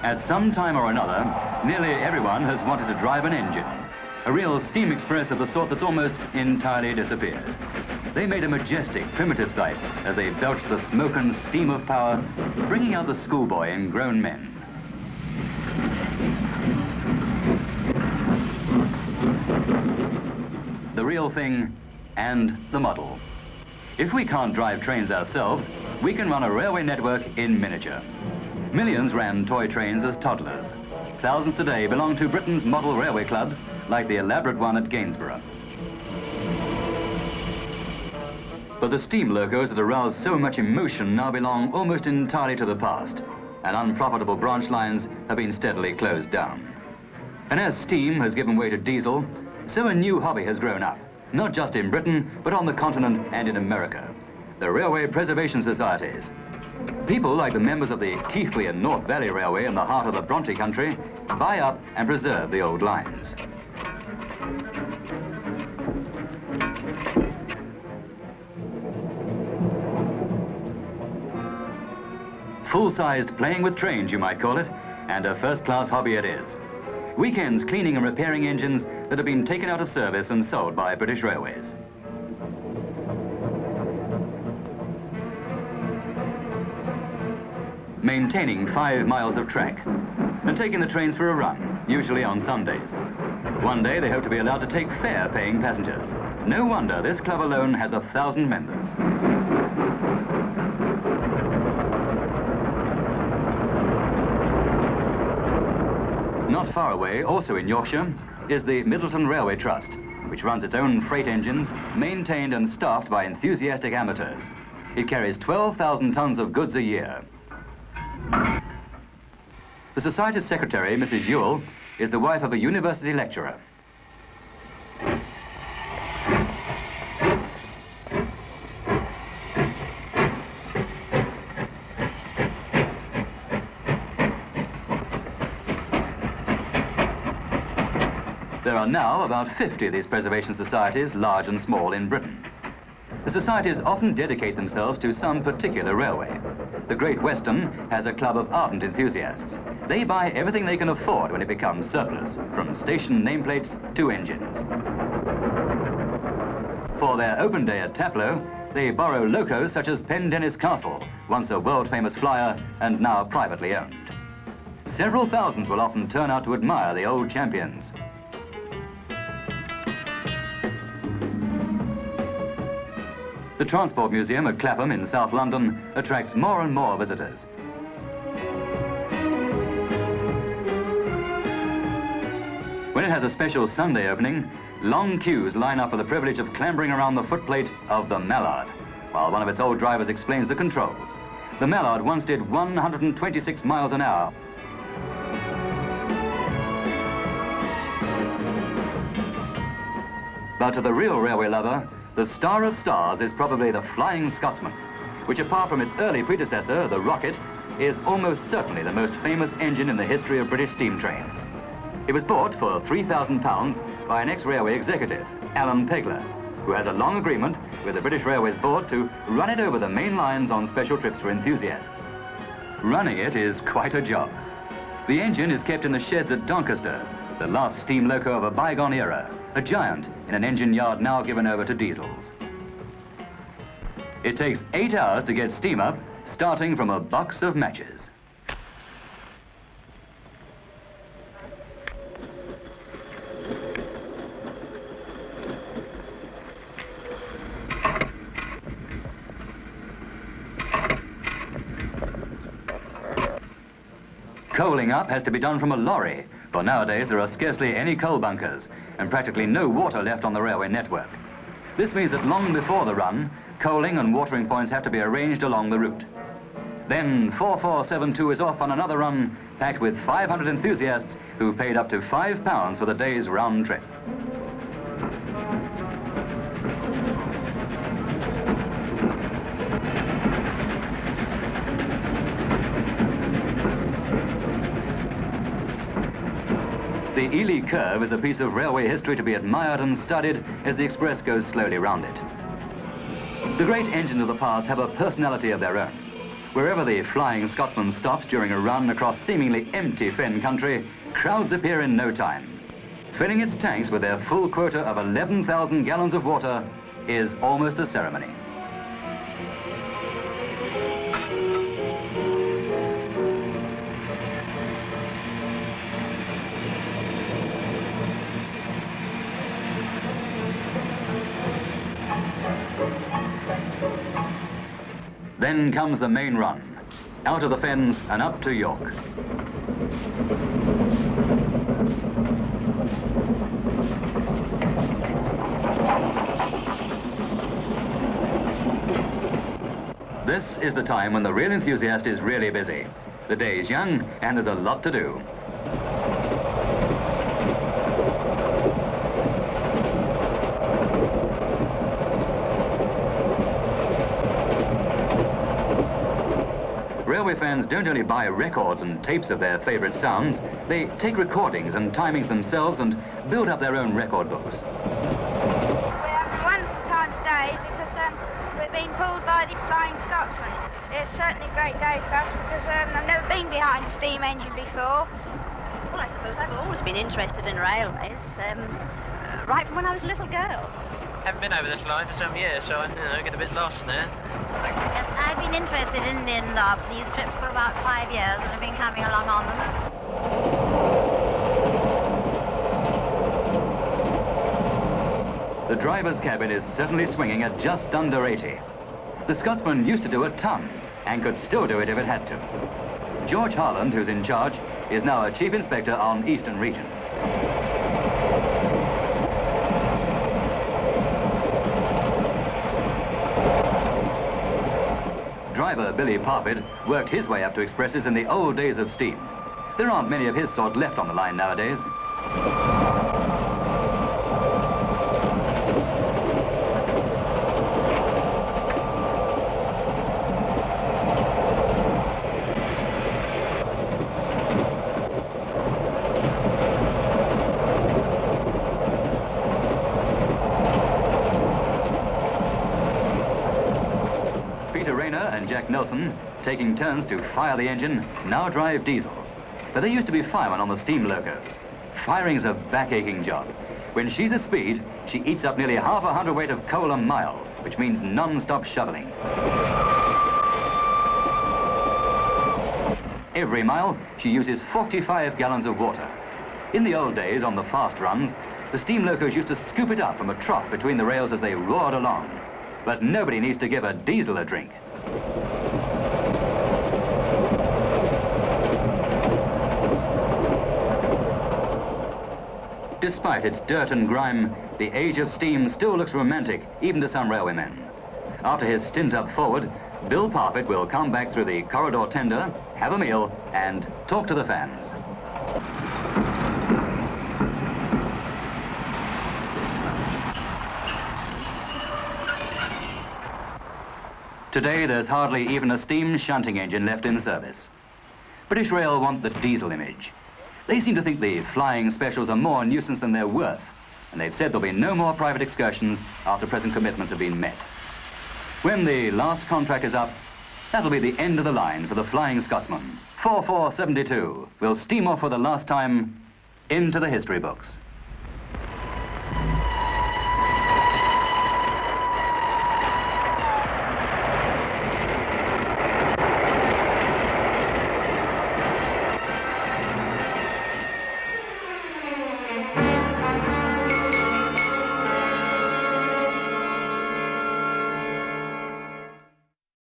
At some time or another, nearly everyone has wanted to drive an engine, a real steam express of the sort that's almost entirely disappeared. They made a majestic, primitive sight as they belched the smoke and steam of power, bringing out the schoolboy in grown men. The real thing and the model. If we can't drive trains ourselves, we can run a railway network in miniature. Millions ran toy trains as toddlers. Thousands today belong to Britain's model railway clubs, like the elaborate one at Gainsborough. But the steam locos that aroused so much emotion now belong almost entirely to the past, and unprofitable branch lines have been steadily closed down. And as steam has given way to diesel, so a new hobby has grown up, not just in Britain, but on the continent and in America: the Railway Preservation Societies. People like the members of the Keighley and North Valley Railway in the heart of the Bronte country buy up and preserve the old lines. Full-sized playing with trains, you might call it, and a first-class hobby it is. Weekends cleaning and repairing engines that have been taken out of service and sold by British Railways. Maintaining 5 miles of track and taking the trains for a run, usually on Sundays. One day they hope to be allowed to take fare-paying passengers. No wonder this club alone has 1,000 members. Not far away, also in Yorkshire, is the Middleton Railway Trust, which runs its own freight engines, maintained and staffed by enthusiastic amateurs. It carries 12,000 tons of goods a year. The Society's secretary, Mrs. Ewell, is the wife of a university lecturer. There are now about 50 of these preservation societies, large and small, in Britain. The societies often dedicate themselves to some particular railway. The Great Western has a club of ardent enthusiasts. They buy everything they can afford when it becomes surplus, from station nameplates to engines. For their open day at Taplow, they borrow locos such as Pendennis Castle, once a world-famous flyer and now privately owned. Several thousands will often turn out to admire the old champions. The Transport Museum at Clapham in South London attracts more and more visitors. When it has a special Sunday opening, long queues line up for the privilege of clambering around the footplate of the Mallard, while one of its old drivers explains the controls. The Mallard once did 126 miles an hour. But to the real railway lover, the star of stars is probably the Flying Scotsman, which apart from its early predecessor, the Rocket, is almost certainly the most famous engine in the history of British steam trains. It was bought for £3,000 by an ex-railway executive, Alan Pegler, who has a long agreement with the British Railways Board to run it over the main lines on special trips for enthusiasts. Running it is quite a job. The engine is kept in the sheds at Doncaster, the last steam loco of a bygone era, a giant in an engine yard now given over to diesels. It takes 8 hours to get steam up, starting from a box of matches. Coaling up has to be done from a lorry, for nowadays there are scarcely any coal bunkers and practically no water left on the railway network. This means that long before the run, coaling and watering points have to be arranged along the route. Then 4472 is off on another run, packed with 500 enthusiasts who've paid up to £5 for the day's round trip. The Ely Curve is a piece of railway history to be admired and studied as the express goes slowly round it. The great engines of the past have a personality of their own. Wherever the Flying Scotsman stops during a run across seemingly empty fen country, crowds appear in no time. Filling its tanks with their full quota of 11,000 gallons of water is almost a ceremony. Then comes the main run, out of the fens and up to York. This is the time when the real enthusiast is really busy. The day is young and there's a lot to do. Railway fans don't only buy records and tapes of their favourite sounds, they take recordings and timings themselves and build up their own record books. We're having a wonderful time today because we're being pulled by the Flying Scotsman. It's certainly a great day for us because I've never been behind a steam engine before. Well, I suppose I've always been interested in railways, right from when I was a little girl. Haven't been over this line for some years, so I get a bit lost now. Yes, I've been interested in these trips for about 5 years and have been coming along on them. The driver's cabin is certainly swinging at just under 80. The Scotsman used to do a ton and could still do it if it had to. George Harland, who's in charge, is now a chief inspector on Eastern Region. Driver Billy Parfitt worked his way up to expresses in the old days of steam. There aren't many of his sort left on the line nowadays. And Jack Nelson, taking turns to fire the engine, now drive diesels. But they used to be firemen on the steam locos. Firing's a back-aching job. When she's at speed, she eats up nearly half a hundredweight of coal a mile, which means non-stop shoveling. Every mile, she uses 45 gallons of water. In the old days, on the fast runs, the steam locos used to scoop it up from a trough between the rails as they roared along. But nobody needs to give a diesel a drink. Despite its dirt and grime, the age of steam still looks romantic, even to some railwaymen. After his stint up forward, Bill Parfitt will come back through the corridor tender, have a meal, and talk to the fans. Today, there's hardly even a steam shunting engine left in service. British Rail want the diesel image. They seem to think the flying specials are more a nuisance than they're worth, and they've said there'll be no more private excursions after present commitments have been met. When the last contract is up, that'll be the end of the line for the Flying Scotsman. 4472 will steam off for the last time into the history books.